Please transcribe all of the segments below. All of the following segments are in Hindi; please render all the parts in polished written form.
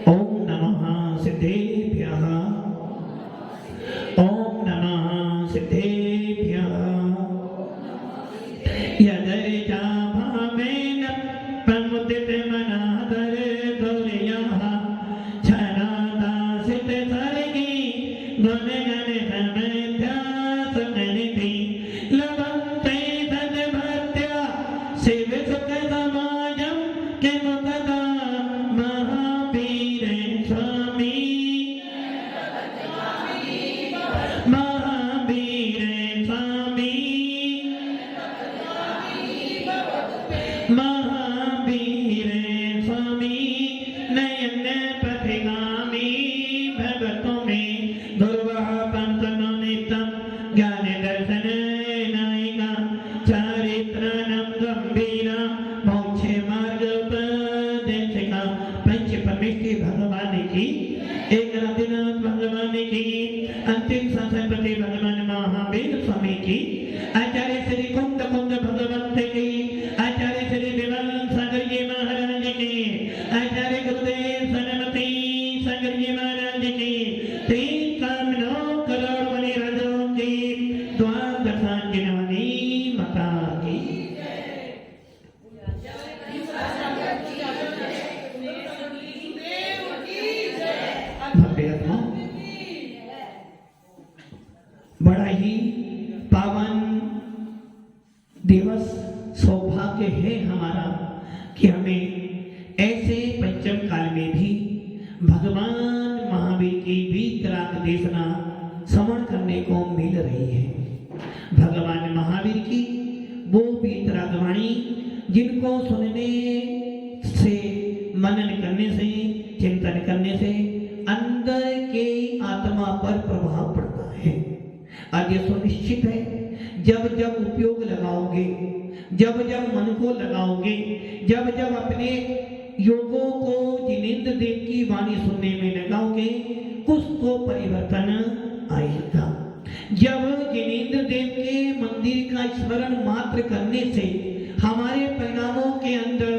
ओम नमः सिद्धेभ्यः। ओम नमः सिद्धेभ्यः। यदर्चा भावेन प्रमुदितमनादर गौर्यः छनादासित सर्गी गुणगण समध्या सुमनिधि लभन्ते तद्भक्त्या शिवसुख समाजं किमुपदा महावीर स्वामी। महावीर स्वामी। महावीर स्वामी नयन पथिगामी भगतों में दुर्वाह पंथनो नित्यम ज्ञान दर्शन नायिका चारित्राणं गंभीरा मोक्ष मार्ग उपदेशिका। पंच परमेष्टि भगवान की, एक राधिनाथ भगवान की, अंतिम शासनपति भगवान महावीर स्वामी की, आचार्य श्री कुंद कुंद भगवंत की, आचार्य श्री विमल सागर जी महाराज की, आचार्य गुरुदेव सनमती सागर जी महाराज की, तीन कामनों करोड़ मणि राजों की, द्वादशांजनवनी माता की। भव्य आत्मा, बड़ा ही पावन दिवस सौभाग्य है हमारा कि हमें ऐसे पंचम काल में भी भगवान महावीर की वीतराग देशना श्रवण करने को मिल रही है। भगवान महावीर की वो वीतराग वाणी जिनको सुनने से, मनन करने से, चिंतन करने से अंदर के आत्मा पर प्रभाव पड़ता है। और ये सुनिश्चित है जब जब उपयोग लगाओगे, जब जब मन को लगाओगे, जब जब अपने योगों को जिनेंद्र देव की वाणी सुनने में लगाओगे, कुछ तो परिवर्तन आएगा। जब जिनेंद्र देव के मंदिर का स्मरण मात्र करने से हमारे परिणामों के अंदर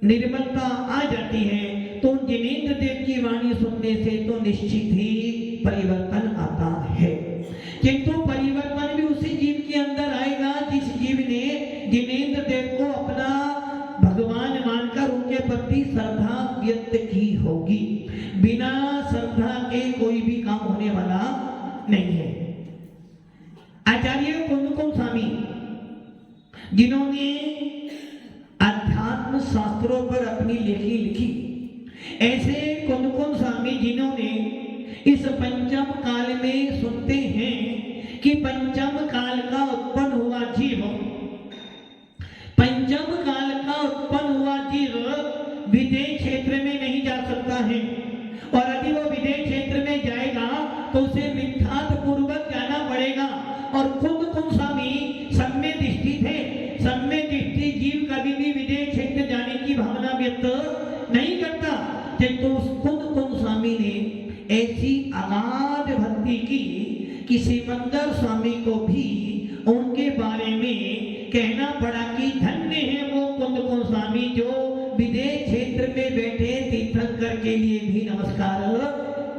निर्मलता आ जाती है, तो जिनेंद्र देव की वाणी सुनने से तो निश्चित ही परिवर्तन आता है। किंतु परिवर्तन भी उसी जीव के अंदर आएगा जिस जीव ने जिनेंद्र देव को अपना भगवान मानकर उनके प्रति श्रद्धा व्यक्त की होगी। बिना श्रद्धा के कोई भी काम होने वाला नहीं है। आचार्य कुंदकुम स्वामी जिन्होंने अध्यात्म शास्त्रों पर अपनी लेखी लिखी, ऐसे कुंदकुम स्वामी जिन्होंने इस पंचम काल में सुनते हैं कि पंचम काल का उत्पन्न हुआ जीव, पंचम काल का उत्पन्न हुआ जीव विदेश क्षेत्र में नहीं जा सकता है, और यदि वो विदेश क्षेत्र में जाएगा तो उसे मिथ्यात्व पूर्वक जाना पड़ेगा। और कुंदकुम स्वामी सम्य दृष्टि थे। सम्य दृष्टि जीव कभी भी विदेश क्षेत्र जाने की भावना व्यक्त नहीं करता, किंतु कुंदकुम स्वामी ने ऐसी अगाध भक्ति की कि सिमंदर स्वामी को भी उनके बारे में कहना पड़ा कि धन्य है वो कुंदकुम स्वामी जो विदेश क्षेत्र में बैठे तीर्थंकर के लिए भी नमस्कार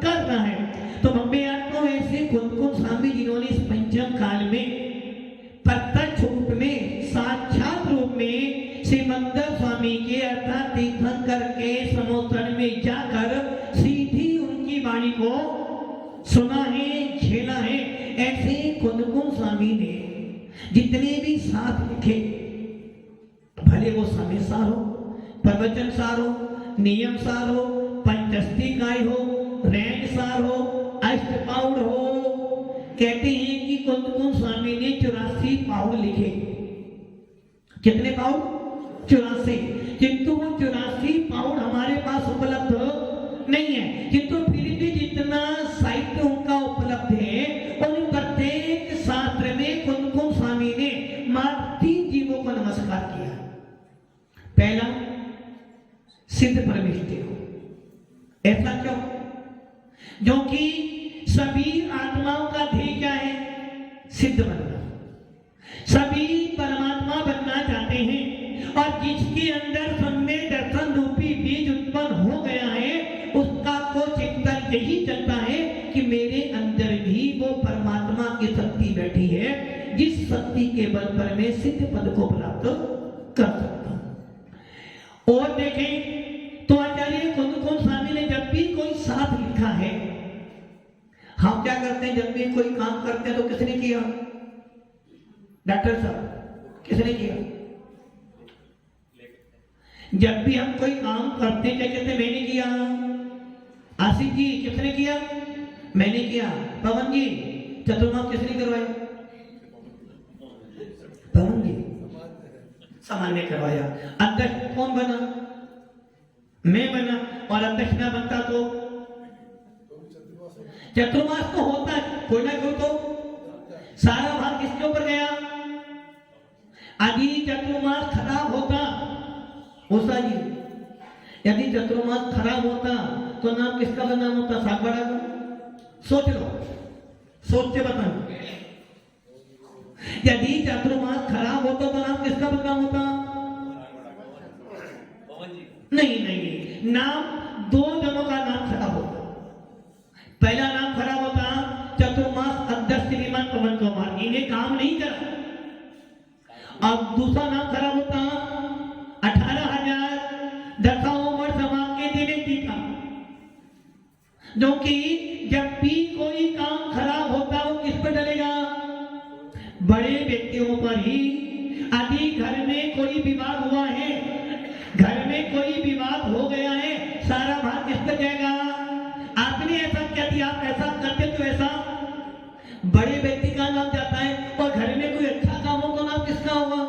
करना है। तो मम्मी आपको ऐसे कुंदकुम स्वामी जिन्होंने इस पंचम काल में प्रत्यक्ष रूप में, साक्षात रूप में सिमंदर स्वामी के अर्थात तीर्थंकर के समुद्र में जाकर सीधी उनकी वाणी को सुना है, झेला है। ऐसे कुंदकुम स्वामी ने जितने भी साथ लिखे, भले वो समय सार हो, प्रवचन सार हो, नियम सार हो, पंचस्तिकाय हो, रैन सार हो, अष्टपाउड हो, कहते हैं कि कुंदकुम स्वामी ने 84 पाउड लिखे। कितने पाउड? 84। किंतु वो 84 पाउड हमारे पास उपलब्ध नहीं है, किंतु फिर भी जितना साहित्य उनका उपलब्ध है, उन प्रत्येक शास्त्र में कुंदकुम स्वामी ने मात्र 3 जीवों को नमस्कार किया। पहला सिद्ध परमेष्टि को। ऐसा क्यों? जो कि सभी आत्माओं का ध्येय क्या है? सिद्ध बनना। सभी परमात्मा बनना चाहते हैं, और जिसके अंदर सम्य दर्शन रूपी बीज उत्पन्न हो गया है चक्र में सिद्ध पद को प्राप्त कर सकता हूं। और देखें तो आचार्य कुंदकुंज स्वामी ने जब भी कोई साथ लिखा है, हम क्या करते हैं जब भी कोई काम करते हैं तो किसने किया? डॉक्टर साहब किसने किया? जब भी हम कोई काम करते हैं क्या कहते हैं? मैंने किया। आसिफ जी किसने किया? मैंने किया। पवन जी चतुर्मास किसने करवाया? पवन जी सामान्य करवाया। अध्यक्ष कौन बना? मैं बना। और अध्यक्ष ना बनता तो चतुर्मास तो होता है, कोई ना कोई तो सारा भार किसके ऊपर गया? यदि चतुर्मास खराब होता उषा जी, यदि चतुर्मास खराब होता तो नाम किसका बदनाम होता? सागवाड़ा का। सोच लो, सोच के बताना। यदि चतुर्मास खराब होता तो नाम किसका बदनाम होता? नहीं नहीं, नाम दो जनों का नाम खराब होता। पहला नाम खराब होता चतुर्मास अध्यक्ष श्रीमान पवन कुमार, इन्हें काम नहीं करा। अब दूसरा नाम खराब होता 18,000 दशाओं वर्ष समाज के देने की था, जो कि जब भी कोई काम खराब होता वो किस पर डलेगा? बड़े व्यक्तियों पर ही। यदि घर में कोई विवाद हुआ है, घर में कोई विवाद हो गया है, सारा भार किस पर जाएगा? आपने ऐसा क्या दिया, आप ऐसा करते तो ऐसा बड़े व्यक्ति का नाम जाता है। और घर में कोई अच्छा काम हो तो नाम किसका होगा?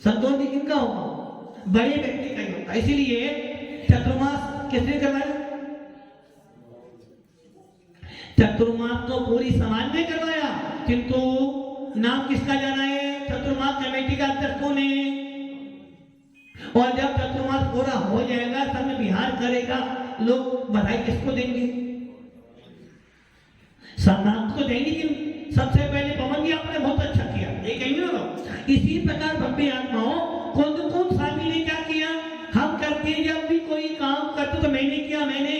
संतोष जी किनका होगा? बड़े व्यक्ति का ही होगा। इसीलिए चतुर्मास किसने करवाया? चतुर्मास तो पूरी समाज ने करवाया, किंतु नाम किसका जाना है? चतुर्मास कमेटी का अध्यक्ष कौन है? और जब चतुर्मास पूरा हो जाएगा, सब विहार करेगा, लोग बधाई किसको देंगे? सम्मान को देंगे कि सबसे पहले पवन जी आपने बहुत अच्छा किया, ये कहेंगे ना। इसी प्रकार भव्य आत्माओं कुंदकुंज स्वामी ने क्या किया? हम करते हैं जब भी कोई काम करते तो मैंने किया, मैंने।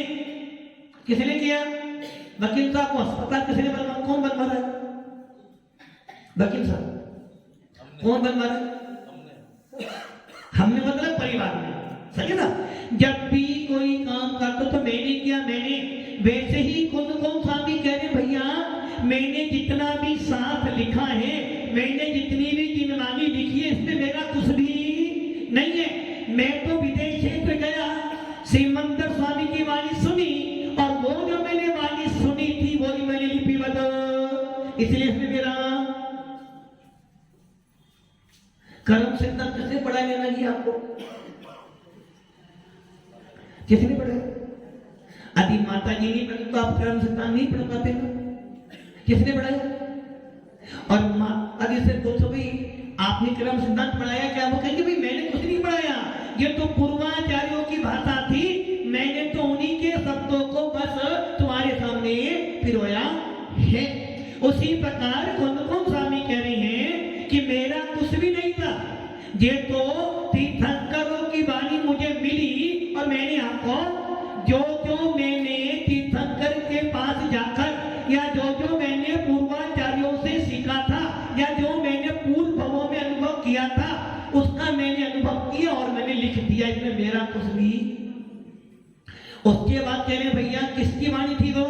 किसने किया? वकील साहब को अस्पताल किसने बनवा? कौन बनवा रहा है? वकील साहब कौन बनवा रहा है? हमने मतलब परिवार में, सही है ना। जब भी कोई काम करते तो मैंने किया, मैंने। वैसे ही कुंदकुंज स्वामी कह रहे भैया मैंने जितना भी साथ लिखा है, मैंने जितनी भी जिनवानी लिखी है, इसमें मेरा कुछ भी नहीं है। मैं तो विदेश क्षेत्र गया, श्रीमंतर स्वामी की वाणी सुनी, और वो जो मैंने वाणी सुनी थी वही मैंने लिपिबद्ध, इसलिए इसमें मेरा कर्म सिद्धांत किसने पढ़ाया? लेना जी आपको किसने पढ़ाया? यदि माता जी नहीं पढ़ी तो आप कर्म सिद्धांत नहीं पढ़ पाते ना। किसने पढ़ाया? और यदि से पूछो भाई आपने कर्म सिद्धांत पढ़ाया क्या? वो कहेंगे भाई मैंने कुछ नहीं पढ़ाया, ये तो पूर्वाचार्यों की भाषा थी, मैंने तो उन्हीं के शब्दों को बस तुम्हारे सामने पिरोया है। उसी प्रकार कुंदकुंज स्वामी कह रहे हैं कि मेरा कुछ भी नहीं था, ये तो तीर्थंकरों की वाणी मुझे मिली, और मैंने आपको जो जो मैंने तीर्थंकर के पास जाकर या जो जो मैंने पूर्वाचार्यों से सीखा था या जो मैंने पूर्व भवों में अनुभव किया था, उसका मैंने अनुभव किया और मैंने लिख दिया, इसमें मेरा कुछ भी। उसके बाद कह रहे भैया किसकी वाणी थी? वो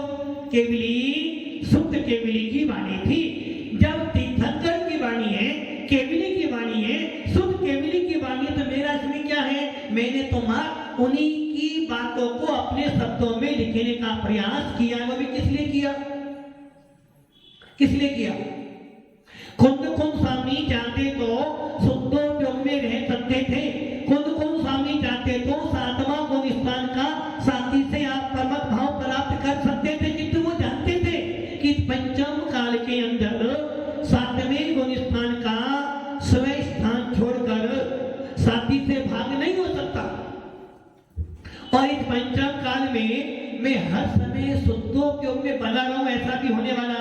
केवली, शुद्ध केवली की वाणी थी। जब तीर्थंकर की वाणी है, केवली की वाणी है, शुद्ध केवली की वाणी है, तो मेरा इसमें क्या है? मैंने तो उन्हीं की बातों को अपने शब्दों में लिखने का प्रयास किया। वो भी किस लिए किया? किस लिए किया? कुंदकुंज स्वामी चाहते तो शुद्धोपयोग में रह सकते थे। कुंदकुंज स्वामी चाहते तो सातवां गुण स्थान का साथी से आप परमत भाव प्राप्त कर सकते थे, किंतु वो जानते थे कि पंचम काल के अंदर सातवें गुण स्थान का स्वयं स्थान छोड़कर साथी से भाग नहीं हो सकता। और इस पंचम काल में मैं हर समय शुद्धोपयोग में बना रहूं, ऐसा भी होने वाला।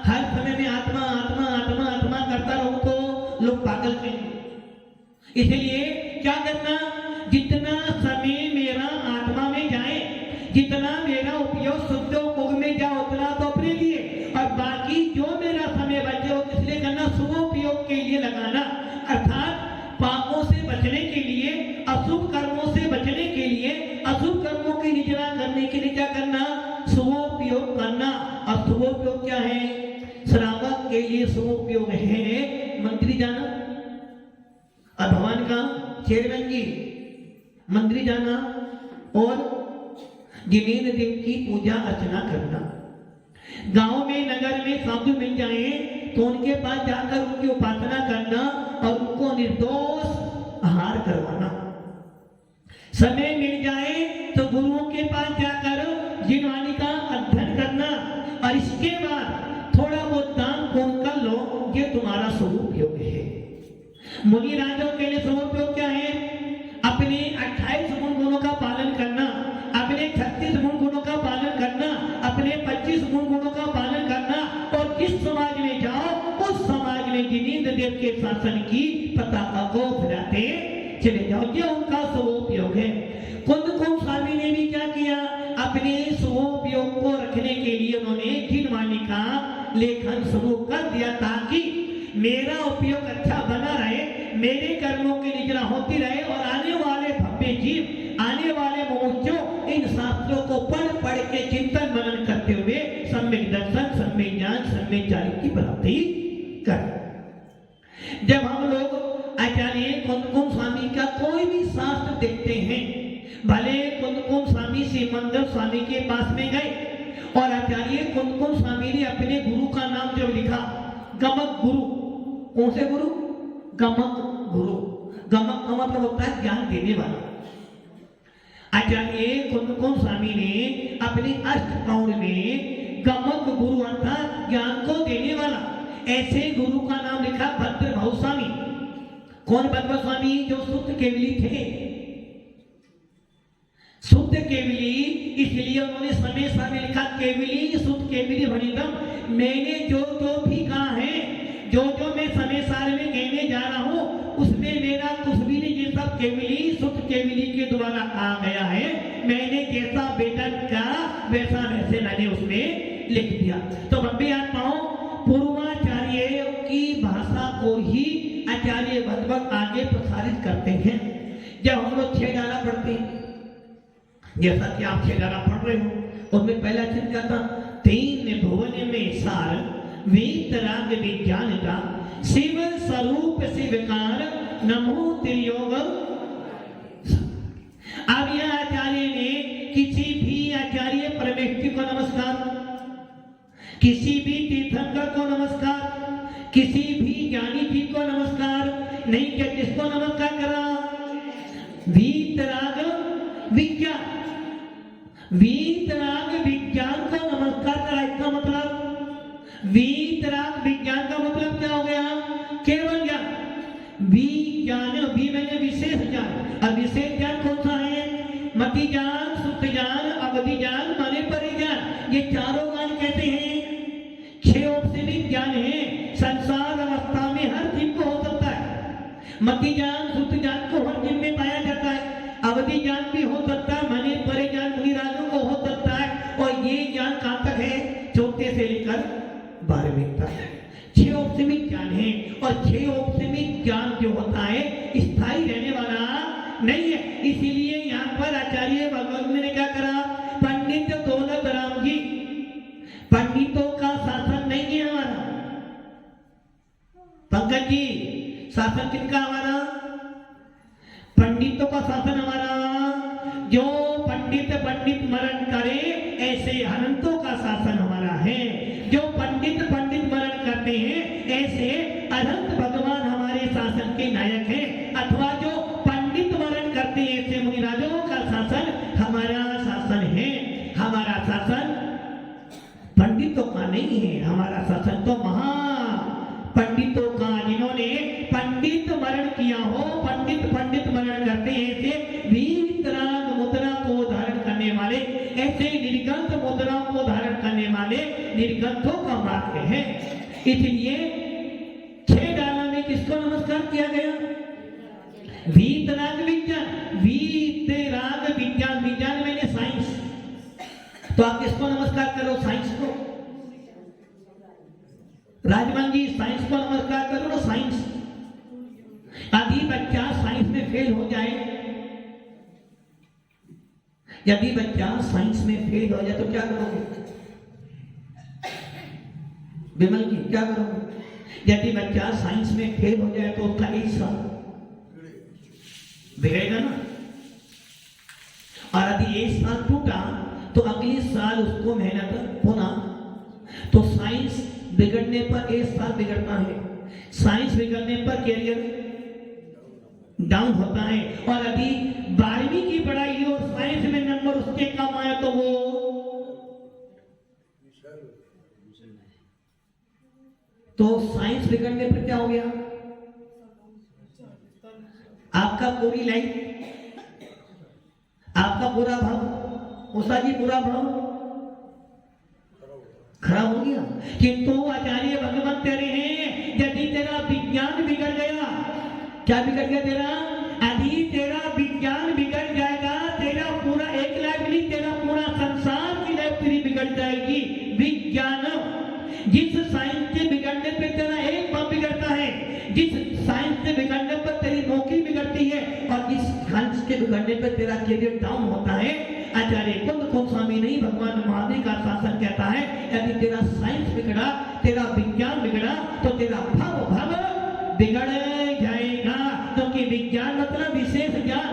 हर समय में आत्मा आत्मा आत्मा आत्मा करता रहूं तो लोग पागल कहेंगे। इसलिए क्या करना? जितना समय मेरा आत्मा में जाए, जितना मेरा उपयोग शुद्धोपयोग में जाए, उतना तो अपने लिए, और बाकी जो मेरा समय बचे शेरवन जी मंदिर जाना और जिनेंद्र देव की पूजा अर्चना करना। गांव में नगर में साधु मिल जाए तो उनके पास जाकर उनकी उपासना करना और उनको निर्दोष आहार करवाना। समय मिल जाए तो गुरुओं के पास जाकर जिनवाणी का अध्ययन करना और इसके बाद थोड़ा बहुत दान पुण्य कर लो। ये तुम्हारा स्वरूप योग है। मुनि राजों के लिए स्वरूप योग क्या है? अपने 28 गुणों का पालन करना, अपने 36 गुणों का पालन करना, अपने 25 गुणों का पालन करना और जिस समाज में जाओ उस समाज में जिनेंद्र देव के शासन की पताका को फहराते चले जाओ। ये उनका स्वरूपयोग है। कुंद स्वामी ने भी क्या किया? अपने स्वरूपयोग को रखने के लिए उन्होंने जिनवाणी का लेखन शुरू कर दिया ताकि मेरा उपयोग अच्छा बना रहे, मेरे कर्मों की निजरा होती रहे और आने वाले भव्य जीव, आने वाले मनुष्यों इन शास्त्रों को पढ़ के चिंतन मनन करते हुए सम्यक दर्शन, सम्यक ज्ञान, सम्यक चारित्र की प्राप्ति कर। जब हम लोग आचार्य कुंद स्वामी का कोई भी शास्त्र देखते हैं, भले कुंद स्वामी श्रीमंदर स्वामी के पास में गए और आचार्य कुंद स्वामी ने अपने गुरु का नाम जब लिखा गमक गुरु। कौन से गुरु? गमक गुरु। गमक का मतलब होता है ज्ञान देने वाला। आचार्य कुंद स्वामी ने अपने अष्टकौण में गमक गुरु अर्थात ज्ञान को देने वाला ऐसे गुरु का नाम लिखा भद्रभाऊ स्वामी। कौन भद्र स्वामी? जो शुद्ध केवली थे। शुद्ध केवली, इसलिए उन्होंने समय में लिखा केवली शुद्ध केवली भणितम। मैंने जो भी कहा है, जो मैं समय सार में कहने जा रहा हूं उसमें मेरा कुछ भी नहीं, ये सब केवली शुद्ध केवली के द्वारा कहा गया है। मैंने जैसा वेदन का वैसा वैसे मैंने उसमें लिख दिया। तो बब्बे आत्माओं पूर्वाचार्य की भाषा को ही आचार्य भगवत आगे प्रसारित करते हैं। जब हम लोग 6 डाला पढ़ते हैं, जैसा कि आप 6 डाला पढ़ रहे हो, उसमें पहला चिन्ह क्या था? 3 भुवन में सार वीतराग विज्ञानता शिव स्वरूप शिवकार नमो त्रियोग। अब यह आचार्य ने किसी भी आचार्य परमेष्टि को नमस्कार, किसी भी तीर्थंकर को नमस्कार, किसी भी ज्ञानी जी को नमस्कार नहीं किया। किसको नमस्कार करा? वीतराग विज्ञान, वीतराग विज्ञान को नमस्कार करा। इसका मतलब वीतराग विज्ञान का मतलब क्या हो गया? केवल ज्ञान। विज्ञान, वी मैंने विशेष ज्ञान। अब विशेष ज्ञान कौन सा है? मति ज्ञान, सुख ज्ञान, अवधि ज्ञान, माने परिज्ञान। ये चारों ज्ञान कहते हैं 6 औपचारिक ज्ञान है। संसार अवस्था में हर जीव को हो सकता है। मति ज्ञान, सुख ज्ञान को हर जीव में पाया जाता है। अवधि ज्ञान भी हो सकता है, माने परिज्ञान मुनिराजों को हो सकता है। और ये ज्ञान कहाँ तक है? 4 से लेकर 12वीं तक 6 औपचारिक ज्ञान है। और 6 औपचारिक ज्ञान जो होता है स्थायी रहने वाला नहीं है। इसीलिए यहाँ पर आचार्य भगवत ने क्या करा? पंडित दौलत राम जी, पंडितों का शासन नहीं है हमारा। पंकज जी, शासन किसका? हमारा पंडितों का शासन हमारा। जो पंडित मरण करे ऐसे अनंतों का शासन हमारा है। जो पंडित मरण करते हैं ऐसे अनंत भगवान हमारे शासन के नायक हैं। अथवा जो पंडित मरण करते हैं ऐसे मुनिराजों का शासन हमारा शासन है। हमारा शासन पंडितों का नहीं है, हमारा शासन तो महा पंडितों का, जिन्होंने पंडित मरण किया हो। पंडित मरण करते हैं ऐसे वीतराग मुद्रा को धारण करने वाले, ऐसे निर्गंथ मुद्राओं को धारण करने वाले निर्गंथों का मार्ग है। इसलिए 6 डाला में किसको नमस्कार किया गया? वीतराग विज्ञान। वीतराग विज्ञान, विज्ञान मैंने साइंस। तो आप किसको नमस्कार करो? साइंस को। राजमान जी, साइंस को नमस्कार करो ना, साइंस। यदि बच्चा साइंस में फेल हो जाए, यदि बच्चा साइंस में फेल हो जाए तो क्या करोगे? विमल जी, क्या करोगे? यदि बच्चा साइंस में फेल हो जाए तो उसका 1 साल बिगड़ेगा ना। और यदि एक साल टूटा तो अगले साल उसको मेहनत होना। तो साइंस बिगड़ने पर एक साल बिगड़ता है, साइंस बिगड़ने पर कैरियर डाउन होता है। और यदि 12वीं की पढ़ाई और साइंस में नंबर उसके कम आए तो वो साइंस बिगड़ने पर क्या हो गया, आपका पूरी लाइफ, आपका पूरा भाव, उषा जी पूरा भाव खराब हो गया। किंतु आचार्य भगवत तेरे हैं, यदि तेरा विज्ञान बिगड़ गया, क्या बिगड़ गया तेरा, यदि तेरा विज्ञान बिगड़ जाएगा, तेरा पूरा एक लाइफ नहीं, तेरा पूरा संसार की लाइफ तेरी बिगड़ जाएगी। विज्ञान, जिस साइंस के बिगड़ने पे तेरा एक बाप बिगड़ता है, जिस साइंस के बिगड़ने पर तेरी नौकरी बिगड़ती है, और जिस साइंस के बिगड़ने पर तेरा करियर डाउन होता है। आचार्य कुंद स्वामी नहीं, भगवान महावीर का शासन कहता है, यदि तेरा साइंस बिगड़ा, तेरा विज्ञान बिगड़ा, तो तेरा भाव बिगड़ जाएगा। क्योंकि विज्ञान मतलब विशेष ज्ञान,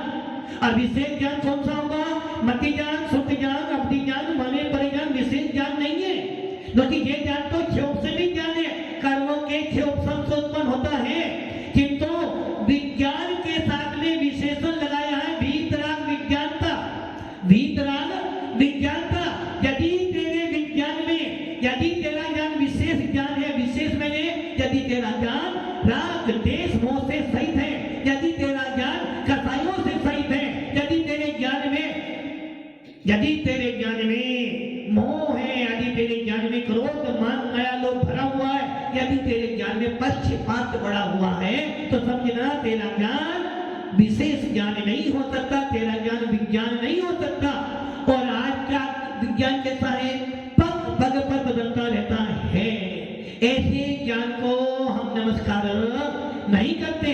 और विशेष ज्ञान कौन सा होगा, मति ज्ञान, शुद्ध ज्ञान, अवधि ज्ञान, माने परिज्ञान, विशेष ज्ञान नहीं है। क्योंकि ये ज्ञान तो क्षोभ से भी ज्ञान है, कर्मों के क्षोभ से उत्पन्न होता है। किंतु विज्ञान के साथ में विशेषण लगाया है, वीतराग विज्ञानता, वीतराग विज्ञानता। यदि तेरे विज्ञान में, यदि तेरा ज्ञान विशेष ज्ञान है, विशेष मैंने यदि तेरा ज्ञान राग देश मोह से सहित है, यदि तेरा ज्ञान कसाइयों से सहित है, यदि तेरे ज्ञान में मोह है, यदि तेरे ज्ञान में क्रोध मान माया लोभ भरा हुआ है, यदि तेरे ज्ञान में पक्षपात बढ़ा हुआ है, तो समझना तेरा ज्ञान विशेष ज्ञान नहीं हो सकता, तेरा ज्ञान विज्ञान नहीं हो सकता। और आज का विज्ञान कैसा है, पग पग पर बदलता रहता है। ऐसे ज्ञान को हम नमस्कार नहीं करते।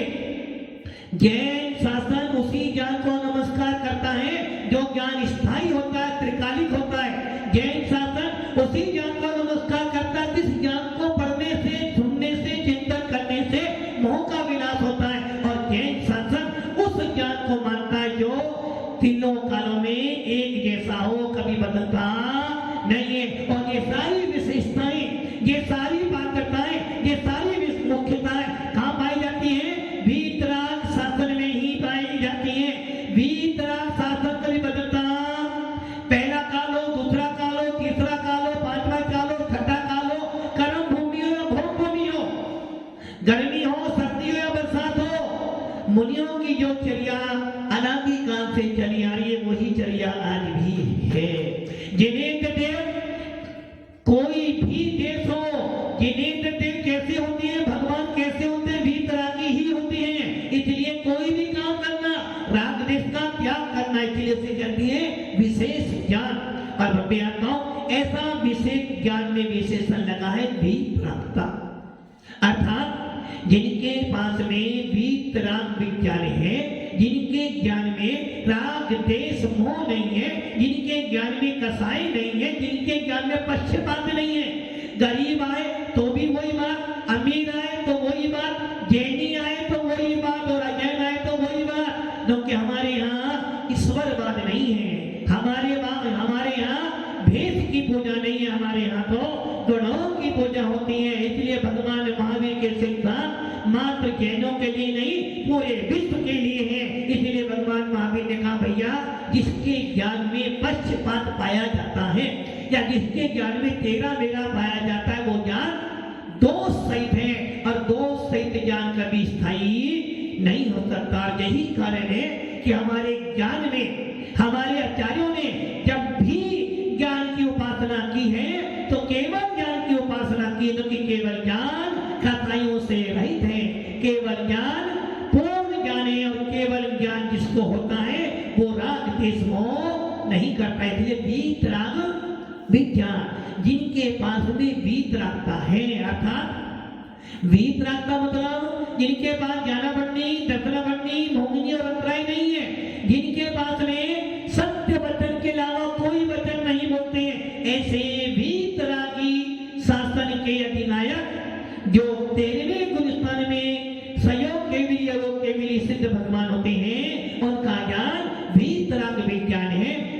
जैन शासन उसी ज्ञान को नमस्कार करता है जो ज्ञान स्थायी होता है, त्रिकालिक होता है। जैन शासन उसी ज्ञान को नमस्कार करता है जिस ज्ञान को पढ़ने से, सुनने से, चिंतन करने से मोह का विनाश होता है। और जैन शासन उस ज्ञान को मानता है जो तीनों कालों में एक जैसा हो, कभी बदलता नहीं है। और ये सारी विशेषताएं, ये सारी पात्रताएं, ये सारी मुख्यताएं कहाँ पाई जाती हैं, वीतराग शासन में ही पाई जाती हैं। वीतराग शासन कभी बदलता, पहला काल हो, दूसरा काल हो, तीसरा काल हो, पांचवा काल हो, छठा काल हो, कर्म भूमि हो या भोग भूमि हो, गर्मी हो, सर्दी हो या बरसात हो, मुनियों की जो चर्या अनादि काल से चली आ रही है, वही चर्या आज भी है। जिनेन्द्र देव, कोई भी देश हो, जिनेन्द्र देव कैसे होती है, भगवान कैसे होते हैं, वीतरागी ही होते हैं। इसलिए कोई भी काम करना, राग देश का त्याग करना, इसलिए से कहती है विशेष ज्ञान। और आत्माओं, ऐसा विशेष ज्ञान में विशेषण लगा है वीतरागता, अर्थात जिनके पास में वीतराग विज्ञान है, जिनके ज्ञान में राग देश मोह नहीं है, जिनके ज्ञान में कसाई नहीं है, जिनके ज्ञान में पक्षपात नहीं है। गरीब आए तो भी वही बात, अमीर आए तो वही बात, जैनी आए तो वही बात, और अजैन आए तो वही बात। क्योंकि हमारे यहाँ ईश्वरवाद नहीं है, हमारे यहाँ भेद की पूजा नहीं है, हमारे यहाँ तो गुणों की पूजा होती है। इसलिए भगवान महावीर के सिद्धांत मात्र जैनों के लिए नहीं, पूरे विश्व के लिए है। इसलिए भगवान महावीर ने कहा, भैया जिसके ज्ञान में पक्षपात पाया जाता है, या जिसके ज्ञान में तेरा मेरा पाया जाता है, वो ज्ञान दोष सहित है, और दोष सहित ज्ञान कभी स्थायी नहीं हो सकता। यही कारण है कि हमारे ज्ञान में, हमारे आचार्यों ने जब भी ज्ञान की उपासना की है तो केवल ज्ञान की उपासना की, क्योंकि केवल ज्ञान कसाइयों से रहित है। केवल ज्ञान पूर्ण ज्ञान है, और केवल ज्ञान जिसको होता है वो राग देश मोह नहीं करता। इसलिए वीतराग विज्ञान, जिनके पास में वीतरागता है, अर्थात वीतरागता मतलब जिनके पास ज्ञान बढ़नी, दर्शन बढ़नी, मोहिनी और अंतराय नहीं है, जिनके पास में सत्य वचन के अलावा कोई वचन नहीं बोलते हैं, ऐसे वीतरागी शासन के अधिनायक जो 13वें गुणस्थान में सहयोग के लिए सिद्ध भगवान होते हैं,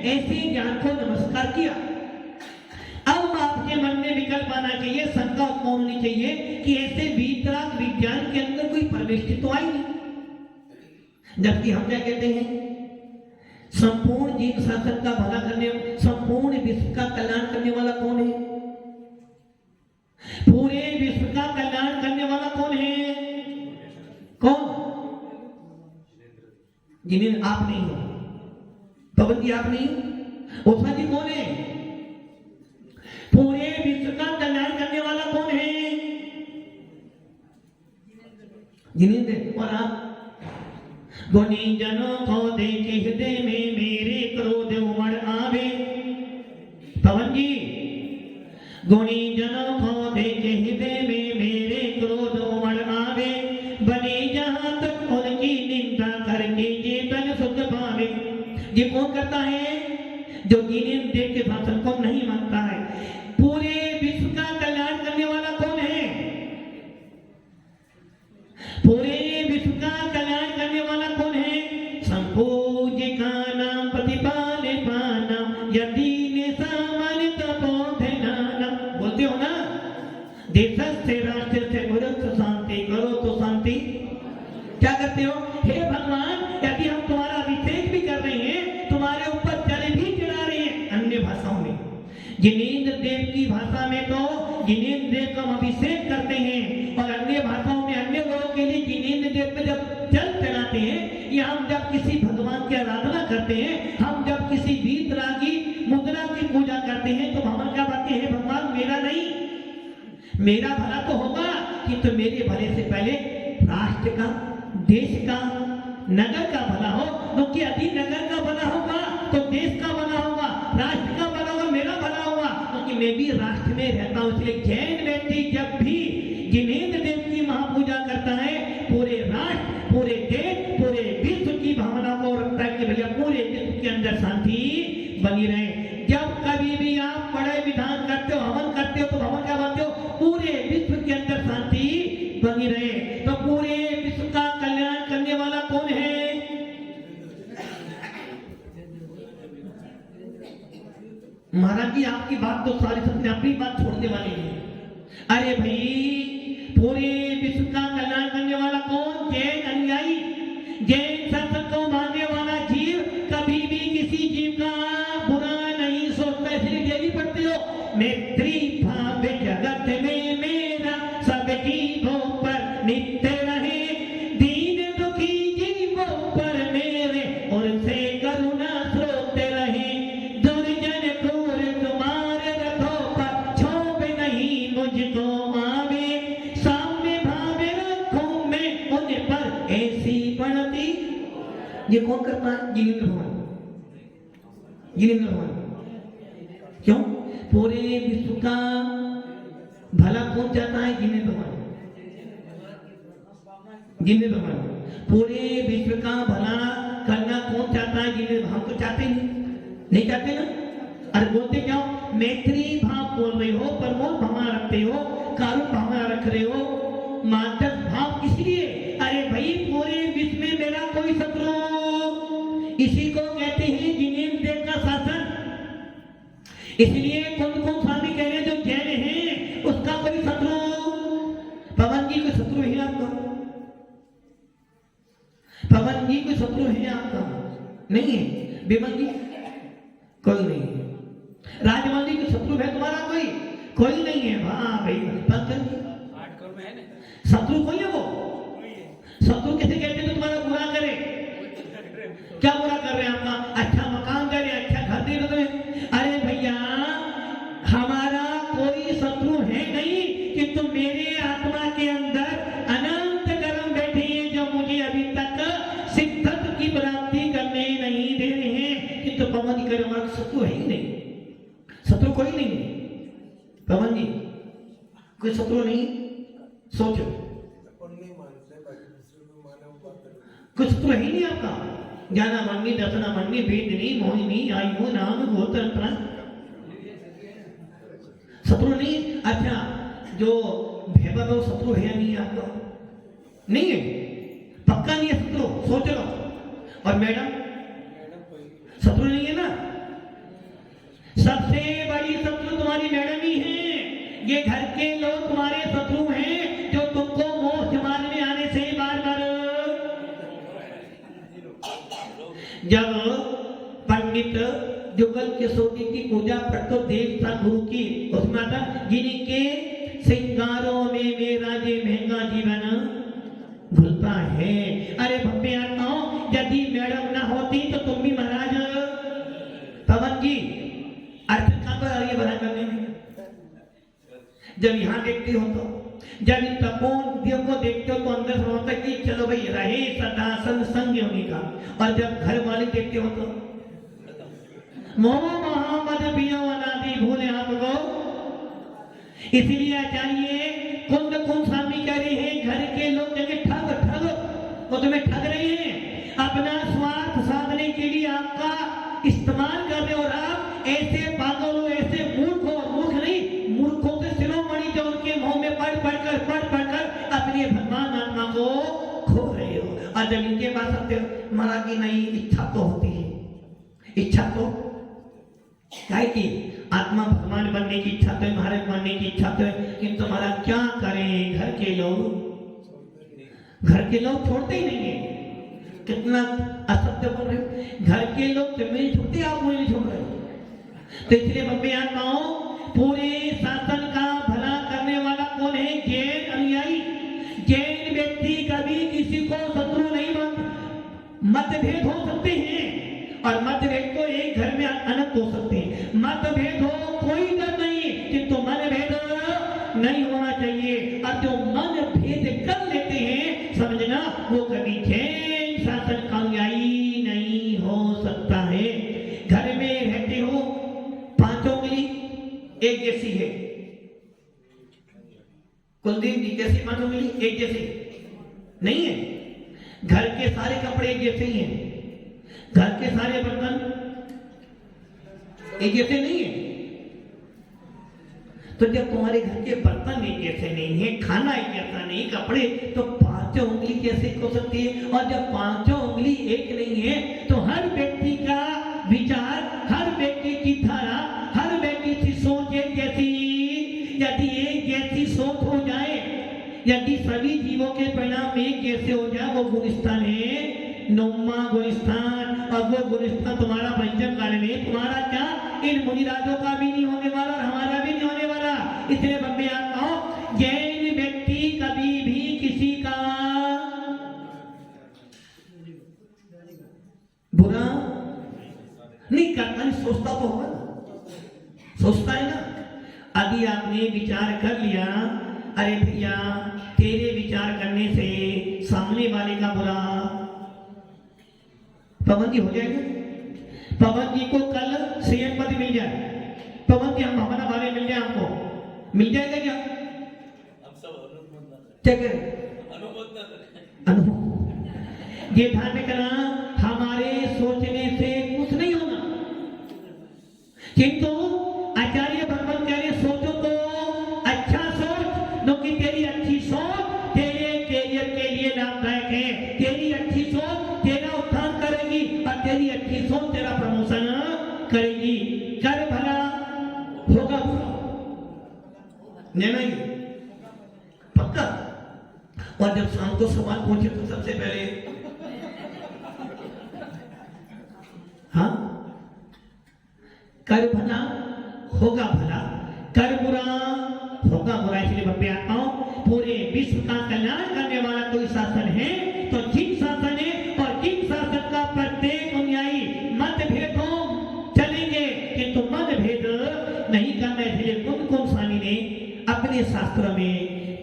ऐसे ज्ञान को नमस्कार किया। अब आपके मन में विकल्प आना चाहिए, शंका उत्पन्न होनी चाहिए कि ऐसे वीतराग विज्ञान के अंदर कोई प्रविष्टि तो आई नहीं। जबकि हम क्या कहते हैं, संपूर्ण जीव शासन का भला करने, संपूर्ण विश्व का कल्याण करने वाला कौन है? पूरे विश्व का कल्याण करने वाला कौन है? कौन? जिन्हें आप नहीं हो, पवन जी आप नहीं, ओषा जी कौन है? पूरे विश्व का कल्याण करने वाला कौन है? जिनेंद्र। और आप? गुणी जनों को देखे हृदय में मेरे क्रोध उमड़ आवे। पवन जी, गुणी जनों को देखे हृदय में मेरे क्रोध उमड़ आवे, बने जहां तक उनकी निंदा करके चेतन सुख पावे। ये कौन करता है? जो जिनेंद्र देव के भाषण को नहीं मानता है। पूरे विश्व का कल्याण करने वाला कौन है? पूरे विश्व का कल्याण करने वाला कौन है? संपूज्य का नाम प्रतिपाले पाना यदि सामान्य तपोधनाना। बोलते हो ना, देश से राष्ट्र से गुरु शांति करो तो शांति। क्या करते हो? हे भगवान, यदि हम तुम्हारा अभिषेक भी कर रहे हैं, तुम्हारे ऊपर जल भी चढ़ा रहे हैं अन्य भाषाओं में, जिनेंद्र देव की भाषा में तो जिनेंद्र देव का हम अभिषेक करते हैं, और अन्य भाषाओं में अन्य लोगों के लिए जिनेंद्र देव पे जब जल चढ़ाते हैं, या हम जब किसी भगवान की आराधना करते हैं, हम जब किसी वीतरागी मुद्रा की पूजा करते हैं, तो हम क्या बातें हैं? भगवान मेरा नहीं, मेरा भला तो होगा, किंतु मेरे भले से पहले राष्ट्र का, देश का, नगर का भला हो। क्योंकि यदि नगर का भला होगा तो देश का भला होगा, राष्ट्र का भला होगा, मेरा भला होगा, क्योंकि मैं भी राष्ट्र में रहता हूँ। इसलिए जैन व्यक्ति जब भी जिनेंद्र देव की महापूजा करता है, पूरे राष्ट्र, पूरे देश, पूरे विश्व की भावना को रखता है कि भैया पूरे विश्व के अंदर शांति बनी रहे। जब कभी भी आप बड़े विधान करते हो, हवन करते हो, तो हवन क्या बोलते हो? पूरे विश्व के अंदर शांति बनी रहे। तो पूरे विश्व का कल्याण करने वाला कौन है? महाराज जी, आपकी बात तो सारे सबने अपनी बात छोड़ने वाली है। अरे भाई, पूरे विश्व का कल्याण करने वाला कौन? जैन अनुयायी, जैन शासन को मानने वाला जीव कभी भी किसी जीव का बुरा नहीं सोचता। इसलिए डेली पढ़ते हो, मैत्री भाव जगत में मेरा सब जीवों पर नित्य रहे, दीन दुखी जीवों पर मेरे और से करुणा स्रोत रहे, दुर्जन क्रूर तुम्हारे रथों पर क्षोभ नहीं मुझको आवे, सामने भावे रखूं मैं उन पर ऐसी पड़ती। ये कौन करता है? जिनेंद्र भगवान। जिनेंद्र भगवान क्यों? पूरे विश्व का भला कौन चाहता है? जिनेंद्र भगवान। जिनेंद्र भगवान पूरे विश्व का भला करना कौन चाहता है? जिनेंद्र। हम तो चाहते नहीं चाहते ना। अरे बोलते क्या हो? मैत्री भाव बोल रहे हो, प्रमोद भावना रखते हो, कारुण भावना रख रहे हो, मानस भाव। इसलिए अरे भाई, पूरे विश्व में मेरा कोई शत्रु, इसी को कहते हैं जिनेंद्र देव का शासन। इसलिए कौन स्वामी कह रहे हैं? जो जैन है उसका कोई शत्रु। पवन जी कोई शत्रु है आपका? पवन जी कोई शत्रु है आपका? नहीं है। विमल जी कोई नहीं है। राजमल जी कोई शत्रु है तुम्हारा? कोई नहीं है। हाँ भाई, पंकज जी शत्रु कोई है? वो शत्रु किसे कहते हैं? तो तुम्हारा बुरा करे। क्या बुरा कर रहे हैं? आपका अच्छा मकान दे रहे, अच्छा घर दे रहे। अरे भैया, हमारा कोई शत्रु है नहीं, किंतु मेरे आत्मा के अंदर अनंत कर्म बैठे हैं जो मुझे अभी तक सिद्धत्व की प्राप्ति करने नहीं दे रहे हैं। किंतु पवन जी करे हमारा शत्रु है ही नहीं, शत्रु कोई नहीं है। पवन जी कोई शत्रु नहीं। सोचो, कुछ शत्रु है ही नहीं आपका। ज्ञाना मांगी, दर्शना मांगी, वेदनी, मोहिनी, आयु, नाम, गोत्र, शत्रु नहीं। अच्छा, जो भैबा वो शत्रु है या नहीं आपका? नहीं है, पक्का नहीं है शत्रु। सोच लो। और मैडम शत्रु नहीं है ना? तुम्हारी मैडम ही है, ये घर के लोग तुम्हारे शत्रु हैं जो तुमको मोक्ष मार्ग में आने से बार बार। जब पंडित जुगल केशोरी की पूजा पढ़तो देवता गुरु की, उसमें था जिनके श्रृंगारों में मेरा जे महंगा जीवन घुलता है। अरे भव्य आत्माओं, यदि मैडम ना होती तो तुम भी महाराज पवन जी अर्थ कहां पर आ रही है बना करने में। जब यहाँ देखते हो तो, जब इन तपोन को देखते हो तो अंदर से होता है कि चलो भाई रहे सदा संग होने का, और जब घर वाले देखते हो तो मोह मोहम्मद पियो अनादि भूले आपको। इसीलिए आचार्य कुंद कुंद स्वामी कह रहे हैं घर के लोग जगह ठग ठग, वो तुम्हें ठग रहे हैं, अपना स्वार्थ साधने के लिए आपका इस्तेमाल कर रहे हो, और आप ऐसे पागल हो, ऐसे मूर्ख हो, मूर्ख नहीं मूर्खों से शिरोमणि जो उनके मुंह में पढ़ पढ़कर अपने भगवान आत्मा को खो रहे हो। और जब इनके पास आते हो मारा की नहीं इच्छा तो होती है, इच्छा तो क्या की आत्मा भगवान बनने की इच्छा तो है, महाराज बनने की इच्छा तो है, किंतु तुम्हारा क्या करें, घर के लोग छोड़ते ही नहीं है। कितना असत्य बोल रहे हो, घर के लोग तुम्हें नहीं छोड़ते, आप मुझे नहीं छोड़ रहे हो। तो इसलिए बब्बे आत्माओं, पूरे शासन का भला करने वाला कौन है? जैन अनुयायी। जैन व्यक्ति कभी किसी को शत्रु नहीं बनता। मतभेद हो सकते हैं, और मतभेद तो एक घर में अनंत हो सकते हैं। मतभेद हो कोई डर नहीं, किंतु मनभेद नहीं होना चाहिए। और जो मनभेद कर लेते हैं समझना वो कभी जैन शासन का अनुयायी नहीं हो सकता है। घर में रहते हो, पांचों उंगली एक जैसी है, कुलदीप जी कैसी पांचों उंगली एक जैसी नहीं है। घर के सारे कपड़े एक जैसे ही हैं, घर के सारे बर्तन एक जैसे नहीं है। तो जब तुम्हारे घर के बर्तन एक जैसे नहीं है, खाना एक जैसा नहीं, कपड़े, तो पांचों उंगली कैसे हो सकती है? और जब पांचों उंगली एक नहीं है तो हर व्यक्ति का विचार, हर व्यक्ति की धारा, हर व्यक्ति की सोच एक जैसी, यदि एक जैसी सोच हो जाए, यदि सभी जीवों के परिणाम एक जैसे हो जाए, वो गुलिस्तान है, नौमा गुलिस्तान। और वो गुलिस्तान तुम्हारा पंचम काल में, तुम्हारा क्या इन मुनिराजों का भी नहीं होने वाला और हमारा भी नहीं होने वाला। इसलिए बब्बे आत्माओं, जैन व्यक्ति कभी भी किसी का बुरा नहीं करता, नहीं सोचता तो होगा ना, सोचता है ना। यदि आपने विचार कर लिया, अरे भैया तेरे विचार करने से सामने वाले का बुरा, पवन जी हो जाएगा। पवन जी को कल सीएम पद मिल जाए, पवन जी हम हमारा बारे मिल जाए, हमको मिल जाएगा क्या? क्या अनुभव ये ध्यान में करना, हमारे सोचने से कुछ नहीं होना, किंतु आचार्य भगवान कह रहे सोचो तो अच्छा सोच, क्योंकि तेरी अच्छी सोच तेरे कैरियर के लिए लाभदायक है। तेरी अच्छी सोच तेरा उत्थान करेगी, और तेरी अच्छी सोच तेरा प्रमोशन करेगी। कर भला होगा बुरा, नहीं पक्का। और जब शाम को सवाल पूछे तो सबसे पहले हाँ, कर भला होगा भला, कर बुरा होगा बुरा। इसलिए बब्बे आत्माओं, पूरे विश्व का कल्याण करने वाला कोई शासन है तो जिन शासन है, और जिन शासन का प्रत्येक अनुयायी मतभेद हो चलेंगे, किंतु मतभेद नहीं करना। इसलिए कुंद स्वामी ने अपने शास्त्र में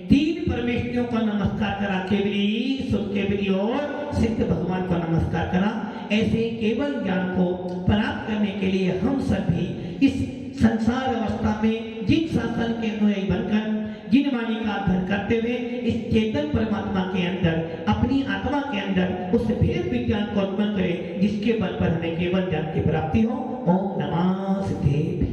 3 परमेश्वरों का नमस्कार करा, केवली, शुद्ध केवली और सिद्ध भगवान को नमस्कार करा। ऐसे केवल ज्ञान को प्राप्त करने के लिए हम सब भी इस संसार अवस्था में जिन शासन के अनुयायी बनकर, जिन वाणी का अध्ययन करते हुए इस चेतन परमात्मा के अंदर, अपनी आत्मा के अंदर उस भेद विज्ञान को उत्पन्न करें, जिसके बल पर हमें केवल ज्ञान की प्राप्ति हो। ओम नमः सिद्धेभ्यः।